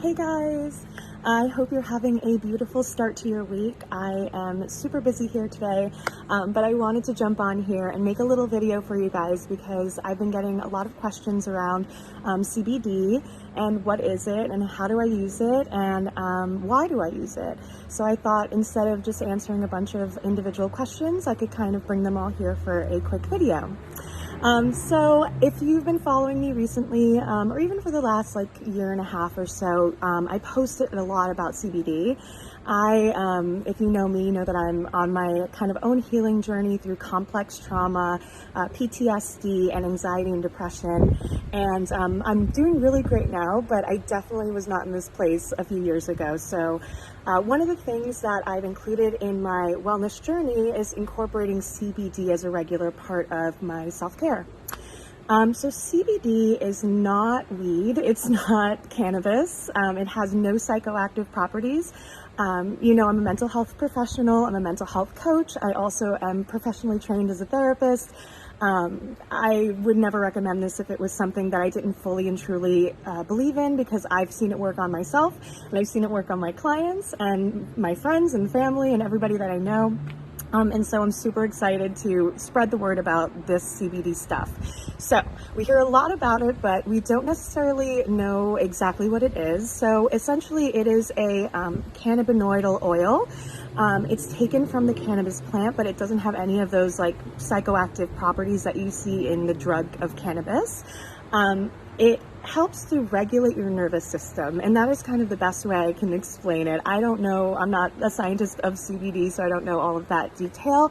Hey guys, I hope you're having a beautiful start to your week. I am super busy here today, but I wanted to jump on here and make a little video for you guys because I've been getting a lot of questions around CBD and what is it and how do I use it and why do I use it. So I thought instead of just answering a bunch of individual questions, I could kind of bring them all here for a quick video. So if you've been following me recently, or even for the last year and a half or so, I posted a lot about CBD. If you know me, you know that I'm on my kind of own healing journey through complex trauma, PTSD, and anxiety and depression. And I'm doing really great now, but I definitely was not in this place a few years ago. So one of the things that I've included in my wellness journey is incorporating CBD as a regular part of my self-care. So CBD is not weed, it's not cannabis, it has no psychoactive properties. I'm a mental health professional, I'm a mental health coach, I also am professionally trained as a therapist. I would never recommend this if it was something that I didn't fully and truly believe in, because I've seen it work on myself and I've seen it work on my clients and my friends and family and everybody that I know. And so I'm super excited to spread the word about this CBD stuff. So we hear a lot about it, but we don't necessarily know exactly what it is. So essentially it is a cannabinoidal oil. It's taken from the cannabis plant, but it doesn't have any of those psychoactive properties that you see in the drug of cannabis. It helps to regulate your nervous system, and that is kind of the best way I can explain it. I don't know, I'm not a scientist of CBD, so I don't know all of that detail,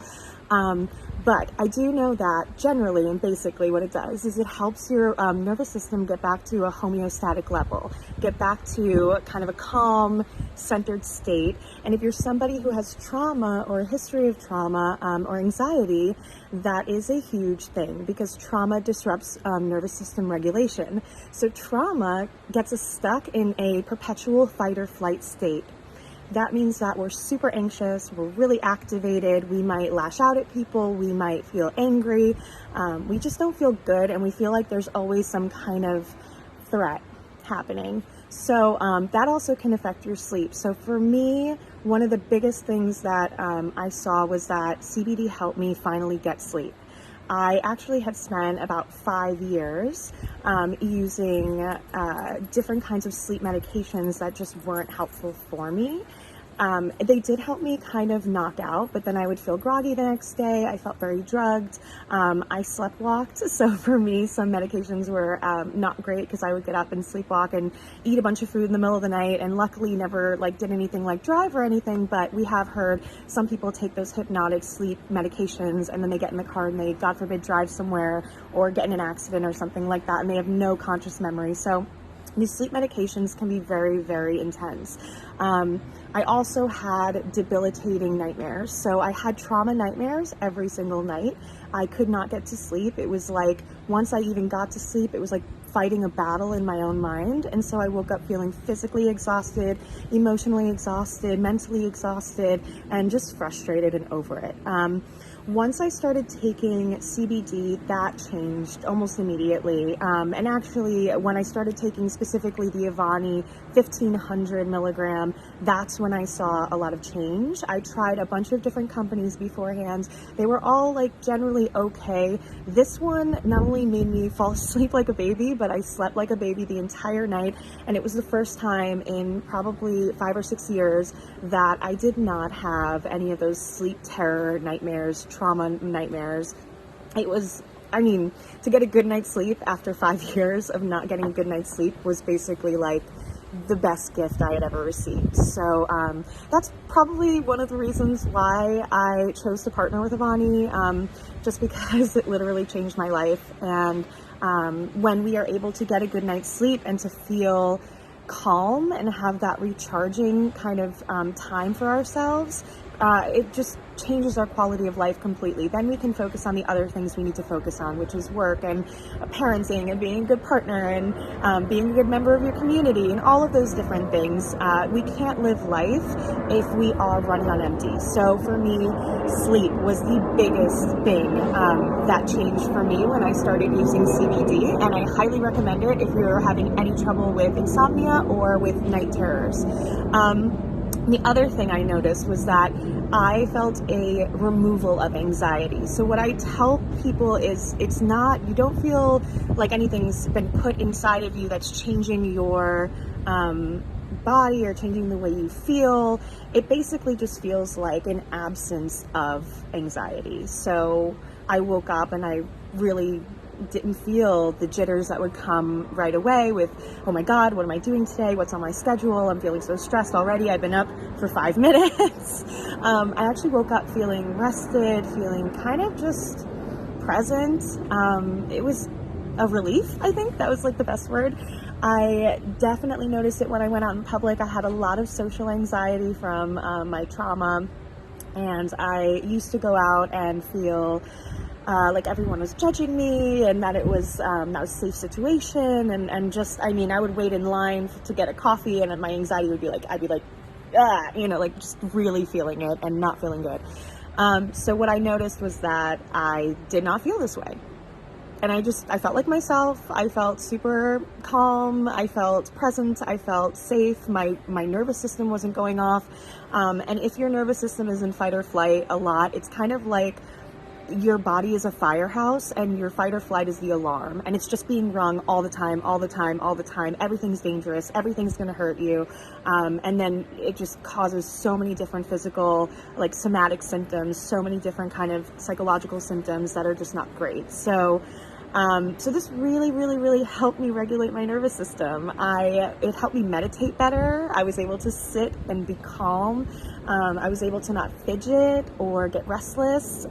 but I do know that generally and basically what it does is it helps your nervous system get back to a homeostatic level, get back to kind of a calm, centered state. And if you're somebody who has trauma or a history of trauma or anxiety, that is a huge thing because trauma disrupts nervous system regulation. So trauma gets us stuck in a perpetual fight or flight state. That means that we're super anxious, we're really activated, we might lash out at people, we might feel angry, we just don't feel good, and we feel like there's always some kind of threat happening. So that also can affect your sleep. So for me, one of the biggest things that I saw was that CBD helped me finally get sleep. I actually had spent about 5 years using different kinds of sleep medications that just weren't helpful for me. They did help me kind of knock out, but then I would feel groggy the next day. I felt very drugged. I sleptwalked. So for me, some medications were not great because I would get up and sleepwalk and eat a bunch of food in the middle of the night, and luckily never did anything like drive or anything, but we have heard some people take those hypnotic sleep medications and then they get in the car and they, God forbid, drive somewhere or get in an accident or something like that, and they have no conscious memory. So these sleep medications can be very, very intense. I also had debilitating nightmares. So I had trauma nightmares every single night. I could not get to sleep. It was like, once I even got to sleep, it was like fighting a battle in my own mind. And so I woke up feeling physically exhausted, emotionally exhausted, mentally exhausted, and just frustrated and over it. Once I started taking CBD, that changed almost immediately. And actually, when I started taking specifically the Avani 1500 milligram, that's when I saw a lot of change. I tried a bunch of different companies beforehand. They were all generally okay. This one not only made me fall asleep like a baby, but I slept like a baby the entire night. And it was the first time in probably 5 or 6 years that I did not have any of those sleep terror nightmares, trauma nightmares. It was, to get a good night's sleep after 5 years of not getting a good night's sleep was basically the best gift I had ever received. So that's probably one of the reasons why I chose to partner with Avani, just because it literally changed my life. And when we are able to get a good night's sleep and to feel calm and have that recharging kind of time for ourselves, it just changes our quality of life completely. Then we can focus on the other things we need to focus on, which is work and parenting and being a good partner and being a good member of your community and all of those different things. We can't live life if we are running on empty. So for me, sleep was the biggest thing that changed for me when I started using CBD, and I highly recommend it if you're having any trouble with insomnia or with night terrors. The other thing I noticed was that I felt a removal of anxiety. So what I tell people is it's not, you don't feel like anything's been put inside of you that's changing your body or changing the way you feel. It basically just feels like an absence of anxiety. So I woke up and I really didn't feel the jitters that would come right away with, oh my God, what am I doing today? What's on my schedule? I'm feeling so stressed already. I've been up for 5 minutes. I actually woke up feeling rested, feeling kind of just present. It was a relief, I think. That was like the best word. I definitely noticed it when I went out in public. I had a lot of social anxiety from my trauma, and I used to go out and feel like everyone was judging me, and that it was not a safe situation, and just, I mean, I would wait in line to get a coffee, and my anxiety would be like, I'd be like, ah, you know, like just really feeling it and not feeling good. So what I noticed was that I did not feel this way. And I felt like myself. I felt super calm. I felt present. I felt safe. My nervous system wasn't going off. And if your nervous system is in fight or flight a lot, it's kind of like your body is a firehouse and your fight or flight is the alarm, and it's just being rung all the time, all the time, all the time. Everything's dangerous. Everything's going to hurt you. And then it just causes so many different physical, like somatic symptoms, so many different kind of psychological symptoms that are just not great. So this really, really, really helped me regulate my nervous system. It helped me meditate better. I was able to sit and be calm. I was able to not fidget or get restless.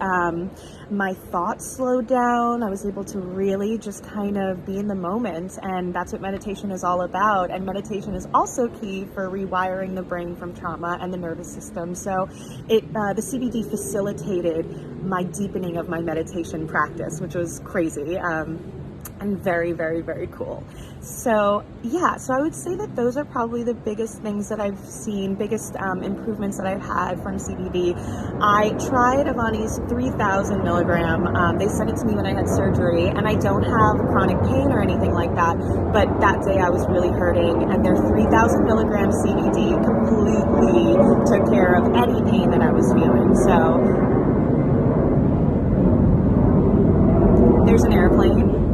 My thoughts slowed down. I was able to really just kind of be in the moment, and that's what meditation is all about. And meditation is also key for rewiring the brain from trauma and the nervous system. So the CBD facilitated my deepening of my meditation practice, which was crazy. And very, very, very cool. So yeah, so I would say that those are probably the biggest things that I've seen, biggest improvements that I've had from CBD. I tried Avani's 3,000 milligram. They sent it to me when I had surgery, and I don't have chronic pain or anything like that, but that day I was really hurting, and their 3,000 milligram CBD completely took care of any pain that I was feeling. So there's an airplane.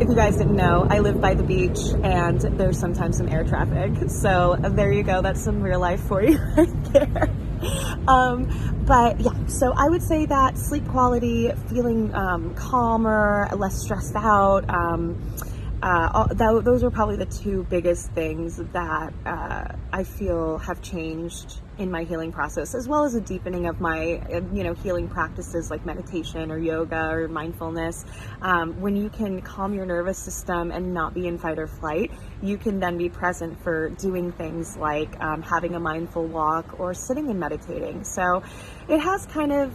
If you guys didn't know, I live by the beach, and there's sometimes some air traffic. So there you go. That's some real life for you right there. But yeah, so I would say that sleep quality, feeling calmer, less stressed out, those are probably the two biggest things that I feel have changed in my healing process, as well as a deepening of my, healing practices like meditation or yoga or mindfulness. When you can calm your nervous system and not be in fight or flight, you can then be present for doing things like having a mindful walk or sitting and meditating. So it has kind of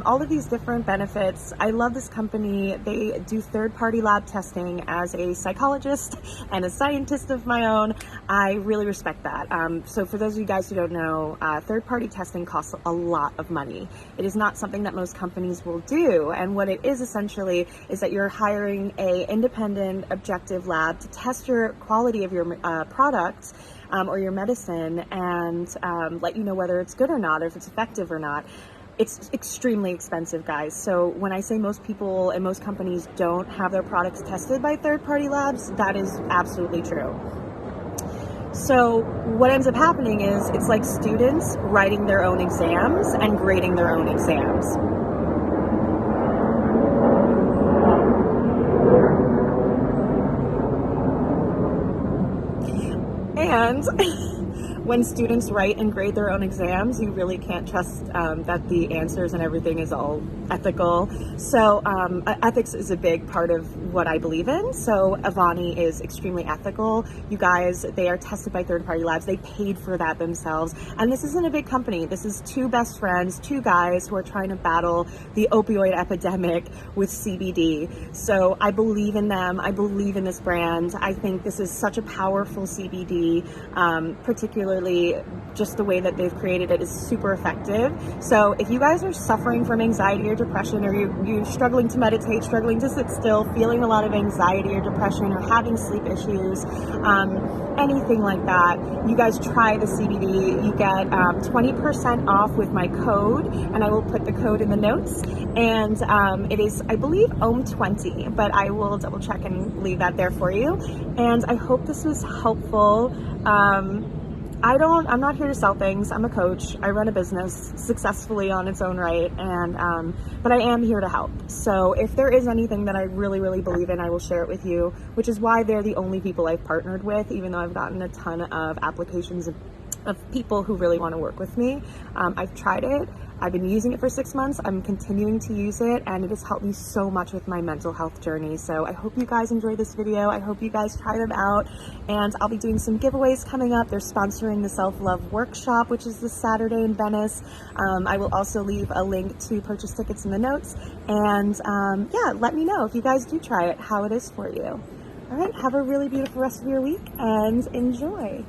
all of these different benefits. I love this company. They do third-party lab testing. As a psychologist and a scientist of my own, I really respect that. So for those of you guys who don't know, third-party testing costs a lot of money. It is not something that most companies will do. And what it is essentially is that you're hiring a independent, objective lab to test your quality of your products or your medicine, and let you know whether it's good or not, or if it's effective or not. It's extremely expensive, guys. So when I say most people and most companies don't have their products tested by third-party labs, that is absolutely true. So what ends up happening is it's like students writing their own exams and grading their own exams. And when students write and grade their own exams, you really can't trust that the answers and everything is all ethical. So ethics is a big part of what I believe in. So Avani is extremely ethical. You guys, they are tested by third-party labs. They paid for that themselves. And this isn't a big company. This is two best friends, two guys who are trying to battle the opioid epidemic with CBD. So I believe in them. I believe in this brand. I think this is such a powerful CBD, particularly just the way that they've created it is super effective. So if you guys are suffering from anxiety or depression, or you're struggling to meditate, struggling to sit still, feeling a lot of anxiety or depression, or having sleep issues, anything like that, you guys try the CBD. You get 20% off with my code, and I will put the code in the notes. And it is, I believe, OHM20, but I will double check and leave that there for you. And I hope this was helpful. I'm not here to sell things. I'm a coach. I run a business successfully on its own right, and but I am here to help. So if there is anything that I really, really believe in, I will share it with you, which is why they're the only people I've partnered with, even though I've gotten a ton of applications of people who really want to work with me. I've tried it. I've been using it for 6 months. I'm continuing to use it, and it has helped me so much with my mental health journey. So I hope you guys enjoy this video. I hope you guys try them out, and I'll be doing some giveaways coming up. They're sponsoring the self-love workshop, which is this Saturday in Venice. I will also leave a link to purchase tickets in the notes, and yeah, let me know if you guys do try it, how it is for you. All right, have a really beautiful rest of your week, and enjoy.